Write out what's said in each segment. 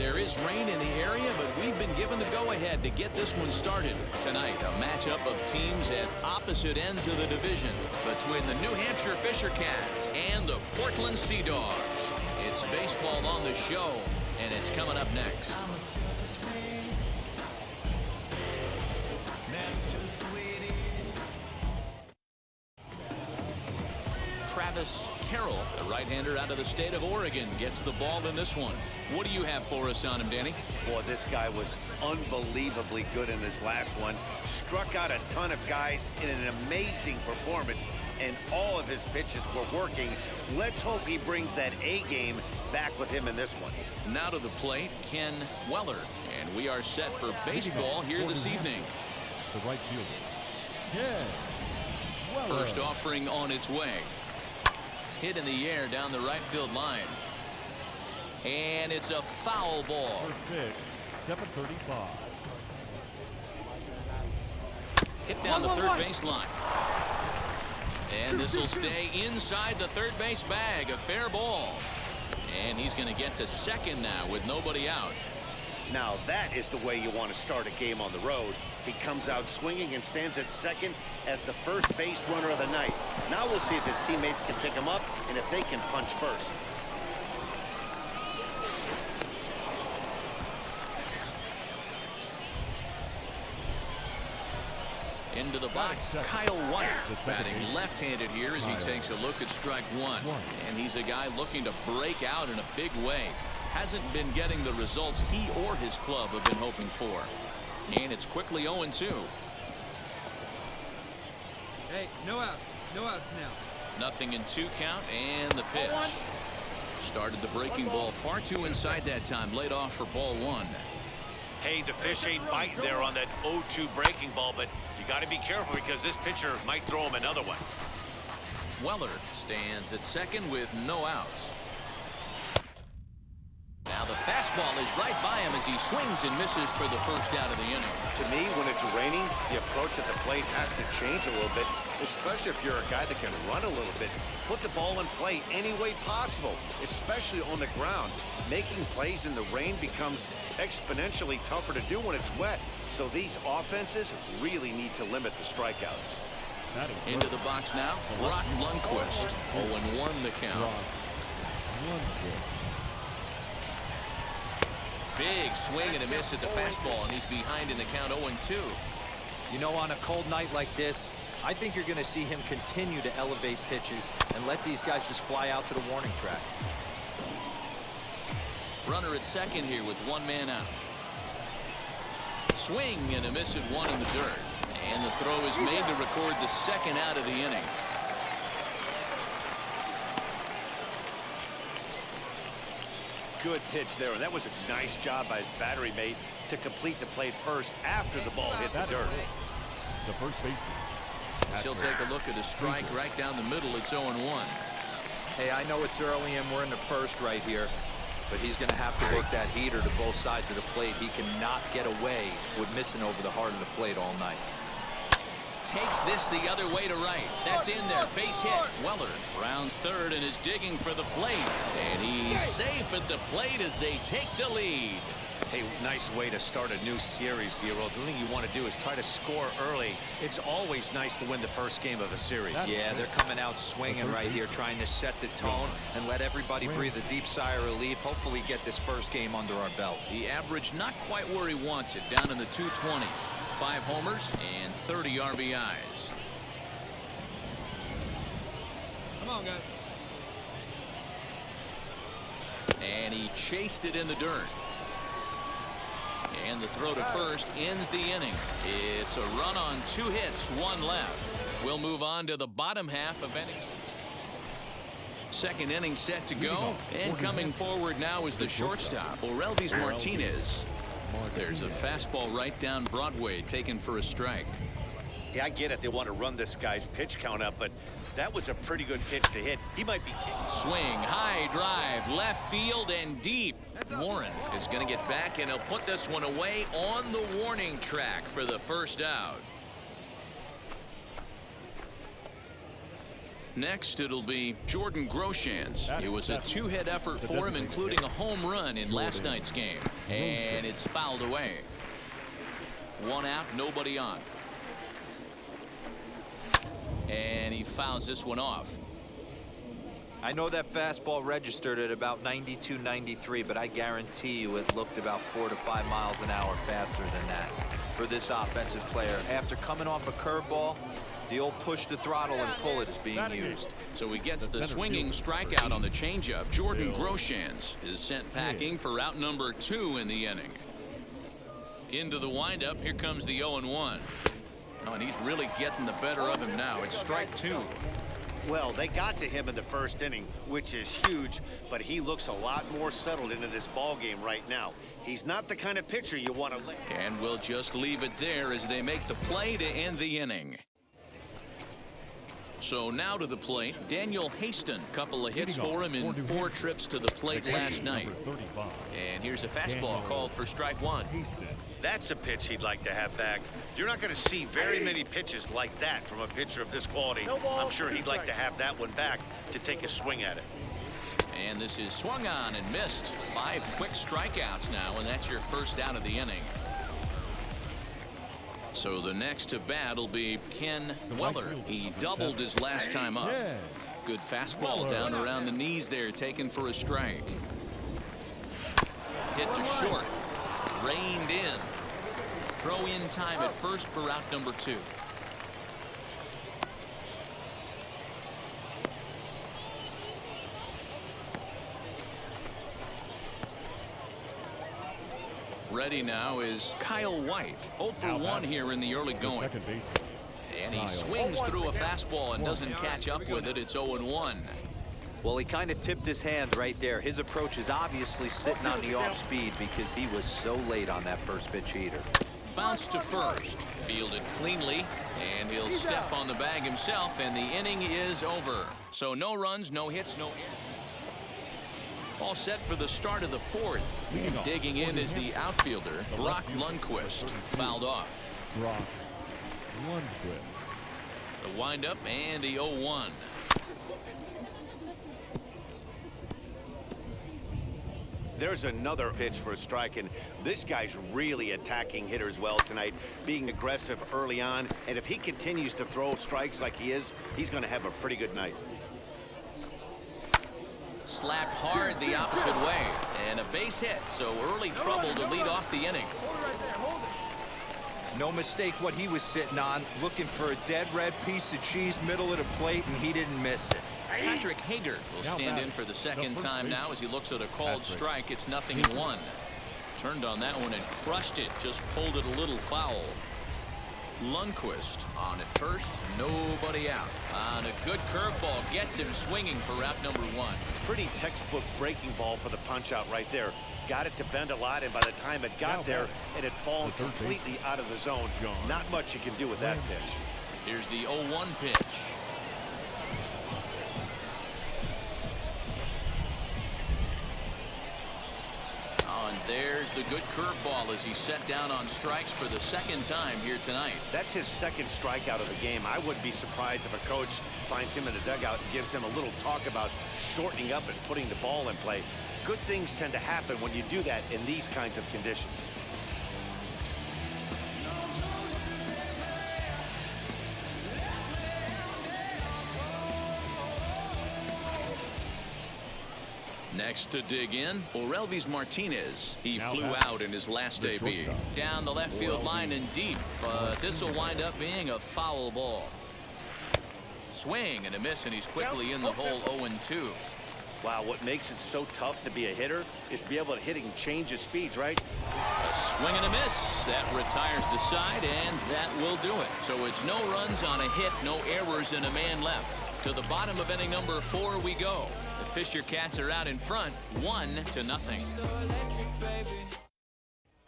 there is rain in the area, but we've been given the go-ahead to get this one started. Tonight, a matchup of teams at opposite ends of the division between the New Hampshire Fisher Cats and the Portland Sea Dogs. It's baseball on the show, and it's coming up next. Travis Carroll, the right-hander out of the state of Oregon, gets the ball in this one. What do you have for us on him, Danny? Boy, this guy was unbelievably good in his last one. Struck out a ton of guys in an amazing performance, and all of his pitches were working. Let's hope he brings that A game back with him in this one. Now to the plate, Ken Weller, and we are set for baseball here this evening. The right fielder, Ken Weller. First offering on its way. Hit in the air down the right field line. And it's a foul ball. First pitch, 7:35. Hit down the third base line. And this will stay inside the third base bag. A fair ball. And he's going to get to second now with nobody out. Now that is the way you want to start a game on the road. He comes out swinging and stands at second as the first base runner of the night. Now we'll see if his teammates can pick him up and if they can punch first. Into the box, Kyle White, batting left-handed here as he takes a look at strike one. And he's a guy looking to break out in a big way. Hasn't been getting the results he or his club have been hoping for. And it's quickly 0-2. Hey, no outs. No outs now. Nothing in 2 count, and the pitch. Started the breaking ball far too inside that time. Laid off for ball 1. Hey, the fish ain't biting there on that 0-2 breaking ball, but you got to be careful because this pitcher might throw him another one. Weller stands at second with no outs. Now the fastball is right by him as he swings and misses for the first out of the inning. To me, when it's raining, the approach at the plate has to change a little bit, especially if you're a guy that can run a little bit. Put the ball in play any way possible, especially on the ground. Making plays in the rain becomes exponentially tougher to do when it's wet. So these offenses really need to limit the strikeouts. Into the box now, Brock Lundquist. 0-1 the count. Big swing and a miss at the fastball, and he's behind in the count 0-2. You know, on a cold night like this, I think you're going to see him continue to elevate pitches and let these guys just fly out to the warning track. Runner at second here with 1 man out. Swing and a miss at 1 in the dirt. And the throw is made to record the second out of the inning. Good pitch there, and that was a nice job by his battery mate to complete the play first after the ball hit the dirt. The first baseman. She'll take a look at a strike right down the middle. It's 0-1. Hey, I know it's early and we're in the first right here, but he's going to have to work that heater to both sides of the plate. He cannot get away with missing over the heart of the plate all night. Takes this the other way to right. That's in there. Base hit. Weller rounds third and is digging for the plate. And he's safe at the plate as they take the lead. Hey, nice way to start a new series, Giro. The thing you want to do is try to score early. It's always nice to win the first game of a series. Yeah, they're coming out swinging right here, trying to set the tone and let everybody breathe a deep sigh of relief. Hopefully get this first game under our belt. The average not quite where he wants it, down in the 220s. 5 homers and 30 RBIs. Come on, guys. And he chased it in the dirt. And the throw to first ends the inning. It's a run on 2 hits, 1 left. We'll move on to the bottom half of inning. Second inning set to go. And coming forward now is the shortstop, Orelvis Martinez. There's a fastball right down Broadway taken for a strike. Yeah, I get it. They want to run this guy's pitch count up, but that was a pretty good pitch to hit. He might be kidding. Swing, high drive, left field and deep. Warren is going to get back, and he'll put this one away on the warning track for the first out. Next, it'll be Jordan Groshans. It was a two-hit effort for him, including a home run in last night's game. And it's fouled away. One out, nobody on. And he fouls this one off. I know that fastball registered at about 92, 93, but I guarantee you it looked about 4 to 5 miles an hour faster than that for this offensive player. After coming off a curveball, the old push the throttle and pull it is being used. So he gets the swinging strikeout on the changeup. Jordan Groshans is sent packing for out number 2 in the inning. Into the windup, here comes the 0-1. Oh, and he's really getting the better of him now. It's strike 2. Well, they got to him in the first inning, which is huge, but he looks a lot more settled into this ball game right now. He's not the kind of pitcher you want to let. And we'll just leave it there as they make the play to end the inning. So now to the plate, Daniel Haston. Couple of hits for him in 4 trips to the plate last night. And here's a fastball called for strike 1. That's a pitch he'd like to have back. You're not going to see very many pitches like that from a pitcher of this quality. I'm sure he'd like to have that one back to take a swing at it. And this is swung on and missed. 5 quick strikeouts now, and that's your first out of the inning. So the next to bat will be Ken Weller. He doubled his last time up. Good fastball down around the knees there, taken for a strike. Hit to short. Reined in. Throw in time at first for out number 2. Ready now is Kyle White. 0 for 1 here in the early going. And he swings through a fastball and doesn't catch up with it. It's 0-1. Well, he kind of tipped his hand right there. His approach is obviously sitting on the off speed because he was so late on that first pitch heater. Bounce to first. Fielded cleanly. And he'll step on the bag himself. And the inning is over. So no runs, no hits, no errors. All set for the start of the 4th. Digging in is the outfielder, Brock Lundquist. Fouled off. Brock Lundquist. The windup and the 0-1. There's another pitch for a strike, and this guy's really attacking hitters well tonight, being aggressive early on. And if he continues to throw strikes like he is, he's going to have a pretty good night. Slapped hard the opposite way. And a base hit, so early trouble to lead off the inning. No mistake what he was sitting on, looking for a dead red piece of cheese middle of the plate, and he didn't miss it. Patrick Hager will stand in for the second time now as he looks at a called strike. It's 0-1. Turned on that one and crushed it. Just pulled it a little foul. Lundquist on at first, nobody out. On a good curveball, gets him swinging for out number 1. Pretty textbook breaking ball for the punch out right there. Got it to bend a lot, and by the time it got there, it had fallen completely out of the zone. Not much you can do with that pitch. Here's the 0-1 pitch. And there's the good curveball as he's set down on strikes for the second time here tonight. That's his second strikeout of the game. I wouldn't be surprised if a coach finds him in the dugout and gives him a little talk about shortening up and putting the ball in play. Good things tend to happen when you do that in these kinds of conditions. Next to dig in, Orelvis Martinez. He flew out in his last debut. Down the left field line and deep, but this will wind up being a foul ball. Swing and a miss, and he's quickly in the hole. 0-2. Wow, what makes it so tough to be a hitter is to be able to hit and change his speeds, right? A swing and a miss. That retires the side, and that will do it. So it's no runs on a hit, no errors, and a man left. To the bottom of inning number 4 we go. The Fisher Cats are out in front, 1-0.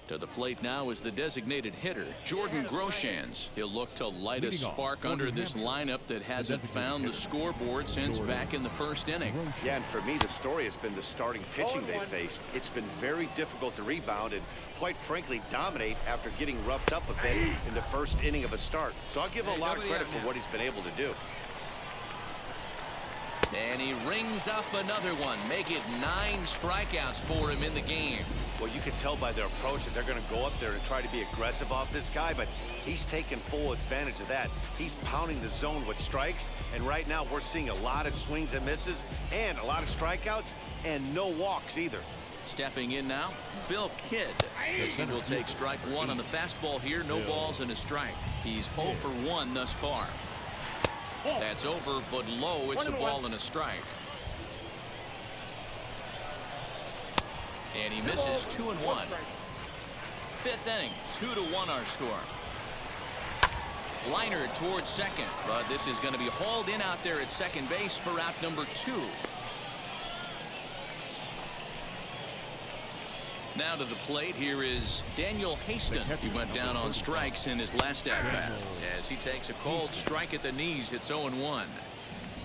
To the plate now is the designated hitter, Jordan Groshans. He'll look to light a spark under this lineup that hasn't found the scoreboard since back in the first inning. Yeah, and for me, the story has been the starting pitching they faced. It's been very difficult to rebound and, quite frankly, dominate after getting roughed up a bit in the first inning of a start. So I'll give him a lot of credit for what he's been able to do. And he rings up another one. Make it 9 strikeouts for him in the game. Well, you can tell by their approach that they're going to go up there and try to be aggressive off this guy, but he's taking full advantage of that. He's pounding the zone with strikes, and right now we're seeing a lot of swings and misses and a lot of strikeouts and no walks either. Stepping in now, Bill Kidd. He will take strike 1 on the fastball here. No balls and a strike. He's 0 for 1 thus far. That's over, but low. It's a ball and a strike. And he misses 2-1. 5th inning, 2-1 our score. Liner towards second, but this is going to be hauled in out there at second base for out number 2. Now to the plate, here is Daniel Haston. He went down on strikes in his last at-bat. As he takes a cold strike at the knees, it's 0-1.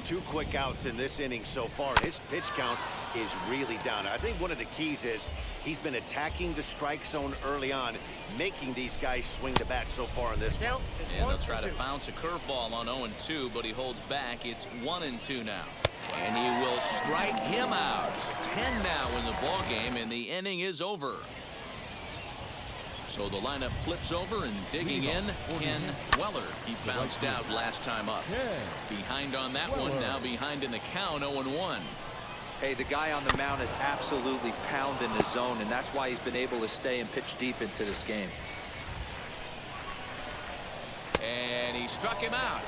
2 quick outs in this inning so far. His pitch count is really down. I think one of the keys is he's been attacking the strike zone early on, making these guys swing the bat so far in this one. And they'll try to bounce a curveball on 0-2, but he holds back. It's 1-2 now. And he will strike him out. 10 now in the ball game, and the inning is over. So the lineup flips over, and digging in, Ken Weller. He bounced out last time up. Behind on that one, now behind in the count, 0-1. Hey, the guy on the mound is absolutely pounding the zone, and that's why he's been able to stay and pitch deep into this game. And he struck him out.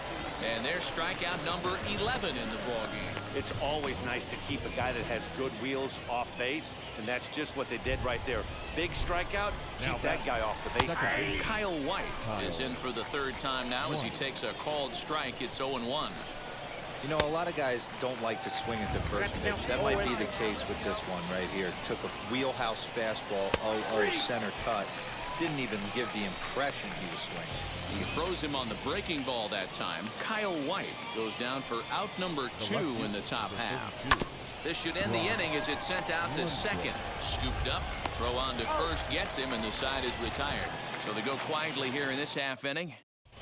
And there's strikeout number 11 in the ballgame. It's always nice to keep a guy that has good wheels off base, and that's just what they did right there. Big strikeout, keep that guy off the base. Kyle White is in for the 3rd time now as he takes a called strike. It's 0-1. You know, a lot of guys don't like to swing at the first pitch. That might be the case with this one right here. Took a wheelhouse fastball, 0-0 center cut. Didn't even give the impression he was swinging. He froze him on the breaking ball that time. Kyle White goes down for out number 2 in the top half. This should end the inning as it's sent out to second. Scooped up, throw on to first, gets him, and the side is retired. So they go quietly here in this half inning.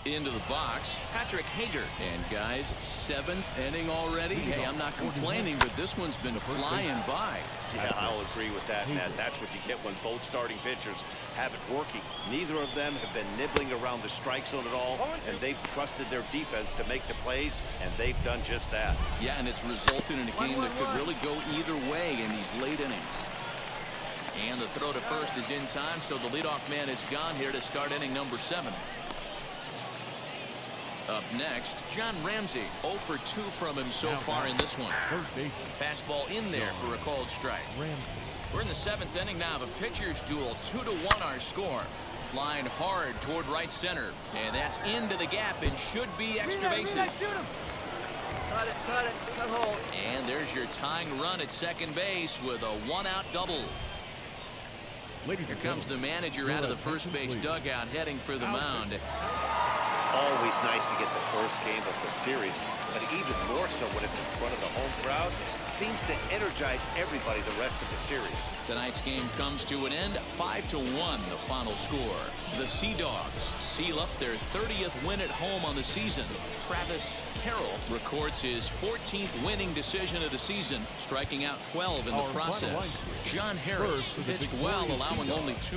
Into the box, Patrick Hager. And guys, 7th inning already. Hey, I'm not complaining, but this one's been flying by. Yeah, I'll agree with that, Matt. That's what you get when both starting pitchers have it working. Neither of them have been nibbling around the strike zone at all, and they've trusted their defense to make the plays, and they've done just that. Yeah, and it's resulted in a game that could really go either way in these late innings. And the throw to first is in time, so the leadoff man is gone here to start inning number 7. Up next, John Ramsey. 0 for 2 from him so far in this one. Fastball in there for a called strike. We're in the 7th inning now of a pitcher's duel. 2-1 our score. Line hard toward right center. And that's into the gap and should be extra bases. Cut it, cut hold. And there's your tying run at second base with a 1-out double. Here comes the manager out of the first base dugout heading for the mound. Always nice to get the first game of the series, but even more so when it's in front of the home crowd. Seems to energize everybody the rest of the series. Tonight's game comes to an end, 5-1 the final score. The Sea Dogs seal up their 30th win at home on the season. Travis Carroll records his 14th winning decision of the season, striking out 12 in the process. John Harris pitched well, allowing only 2